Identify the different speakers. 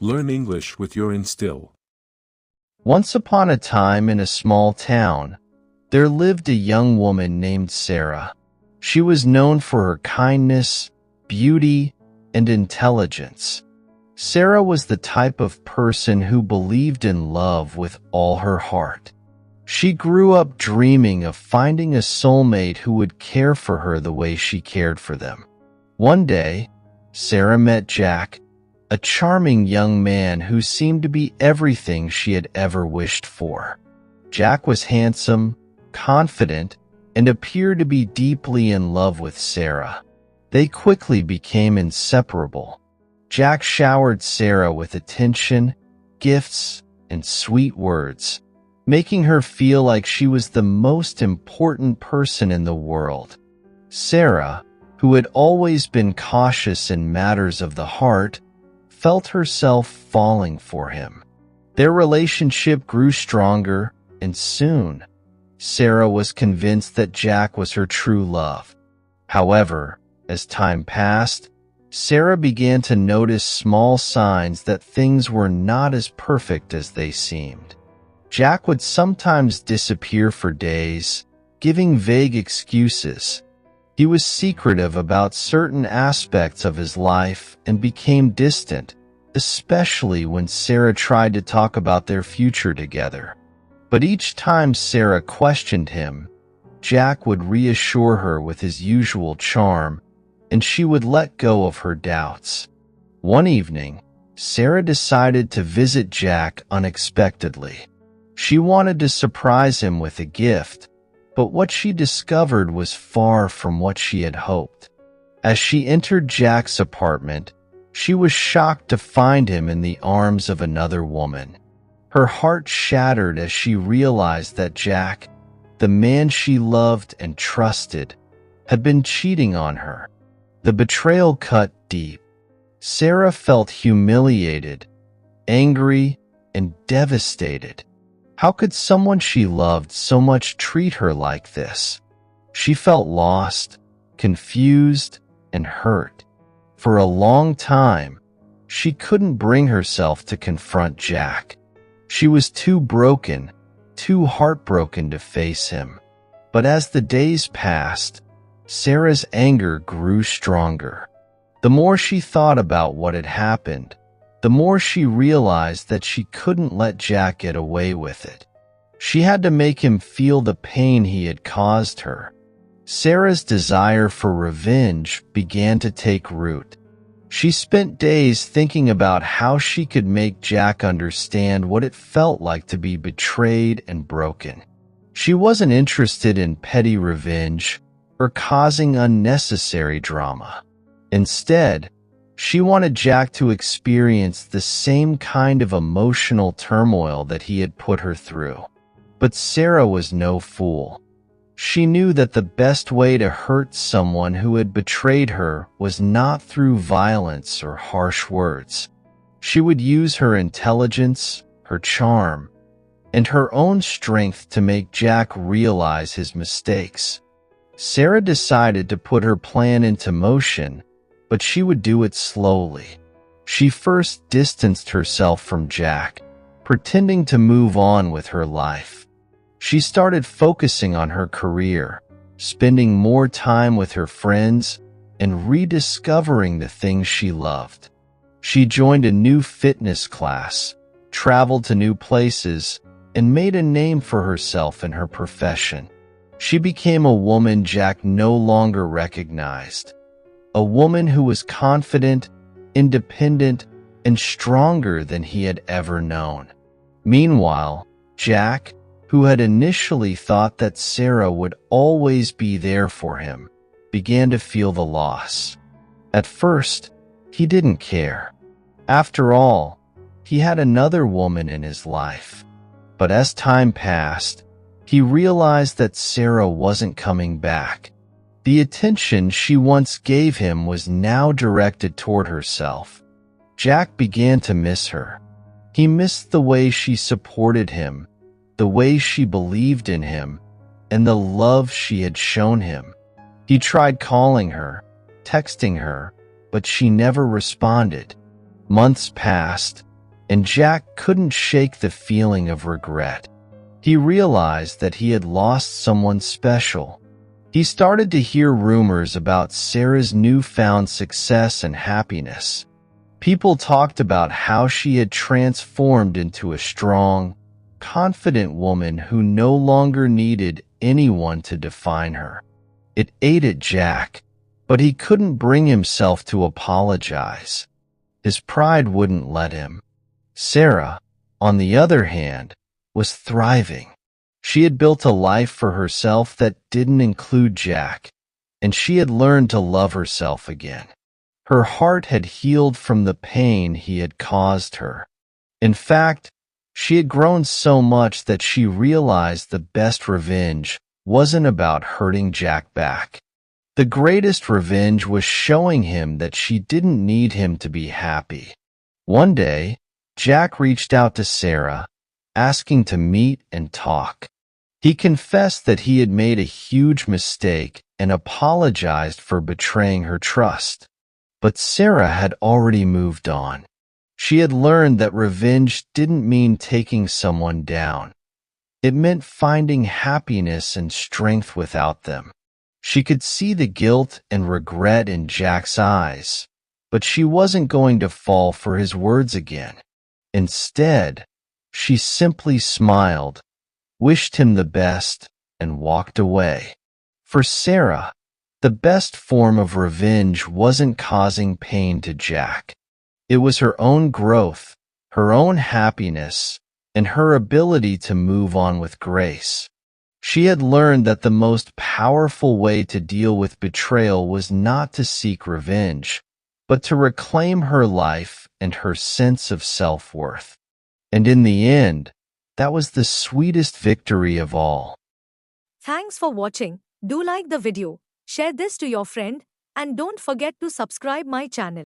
Speaker 1: Learn English with Yourinstill.
Speaker 2: Once upon a time in a small town, there lived a young woman named Sarah. She was known for her kindness, beauty, and intelligence. Sarah was the type of person who believed in love with all her heart. She grew up dreaming of finding a soulmate who would care for her the way she cared for them. One day, Sarah met Jack, a charming young man who seemed to be everything she had ever wished for. Jack was handsome, confident, and appeared to be deeply in love with Sarah. They quickly became inseparable. Jack showered Sarah with attention, gifts, and sweet words, making her feel like she was the most important person in the world. Sarah, who had always been cautious in matters of the heart, felt herself falling for him. Their relationship grew stronger, and soon, Sarah was convinced that Jack was her true love. However, as time passed, Sarah began to notice small signs that things were not as perfect as they seemed. Jack would sometimes disappear for days, giving vague excuses. He was secretive about certain aspects of his life and became distant, especially when Sarah tried to talk about their future together. But each time Sarah questioned him, Jack would reassure her with his usual charm, and she would let go of her doubts. One evening, Sarah decided to visit Jack unexpectedly. She wanted to surprise him with a gift, but what she discovered was far from what she had hoped. As she entered Jack's apartment, she was shocked to find him in the arms of another woman. Her heart shattered as she realized that Jack, the man she loved and trusted, had been cheating on her. The betrayal cut deep. Sarah felt humiliated, angry, and devastated. How could someone she loved so much treat her like this? She felt lost, confused, and hurt. For a long time, she couldn't bring herself to confront Jack. She was too broken, too heartbroken to face him. But as the days passed, Sarah's anger grew stronger. The more she thought about what had happened, the more she realized that she couldn't let Jack get away with it. She had to make him feel the pain he had caused her. Sarah's desire for revenge began to take root. She spent days thinking about how she could make Jack understand what it felt like to be betrayed and broken. She wasn't interested in petty revenge or causing unnecessary drama. Instead, she wanted Jack to experience the same kind of emotional turmoil that he had put her through. But Sarah was no fool. She knew that the best way to hurt someone who had betrayed her was not through violence or harsh words. She would use her intelligence, her charm, and her own strength to make Jack realize his mistakes. Sarah decided to put her plan into motion, but she would do it slowly. She first distanced herself from Jack, pretending to move on with her life. She started focusing on her career, spending more time with her friends, and rediscovering the things she loved. She joined a new fitness class, traveled to new places, and made a name for herself in her profession. She became a woman Jack no longer recognized. A woman who was confident, independent, and stronger than he had ever known. Meanwhile, Jack, who had initially thought that Sarah would always be there for him, began to feel the loss. At first, he didn't care. After all, he had another woman in his life. But as time passed, he realized that Sarah wasn't coming back. The attention she once gave him was now directed toward herself. Jack began to miss her. He missed the way she supported him, the way she believed in him, and the love she had shown him. He tried calling her, texting her, but she never responded. Months passed, and Jack couldn't shake the feeling of regret. He realized that he had lost someone special. He started to hear rumors about Sarah's newfound success and happiness. People talked about how she had transformed into a strong, confident woman who no longer needed anyone to define her. It ate at Jack, but he couldn't bring himself to apologize. His pride wouldn't let him. Sarah, on the other hand, was thriving. She had built a life for herself that didn't include Jack, and she had learned to love herself again. Her heart had healed from the pain he had caused her. In fact, she had grown so much that she realized the best revenge wasn't about hurting Jack back. The greatest revenge was showing him that she didn't need him to be happy. One day, Jack reached out to Sarah, asking to meet and talk. He confessed that he had made a huge mistake and apologized for betraying her trust. But Sarah had already moved on. She had learned that revenge didn't mean taking someone down. It meant finding happiness and strength without them. She could see the guilt and regret in Jack's eyes, but she wasn't going to fall for his words again. Instead, she simply smiled, wished him the best, and walked away. For Sarah, the best form of revenge wasn't causing pain to Jack. It was her own growth, her own happiness, and her ability to move on with grace. She had learned that the most powerful way to deal with betrayal was not to seek revenge, but to reclaim her life and her sense of self-worth. And in the end, that was the sweetest victory of all.
Speaker 3: Thanks for watching. Do like the video, share this to your friend, and don't forget to subscribe my channel.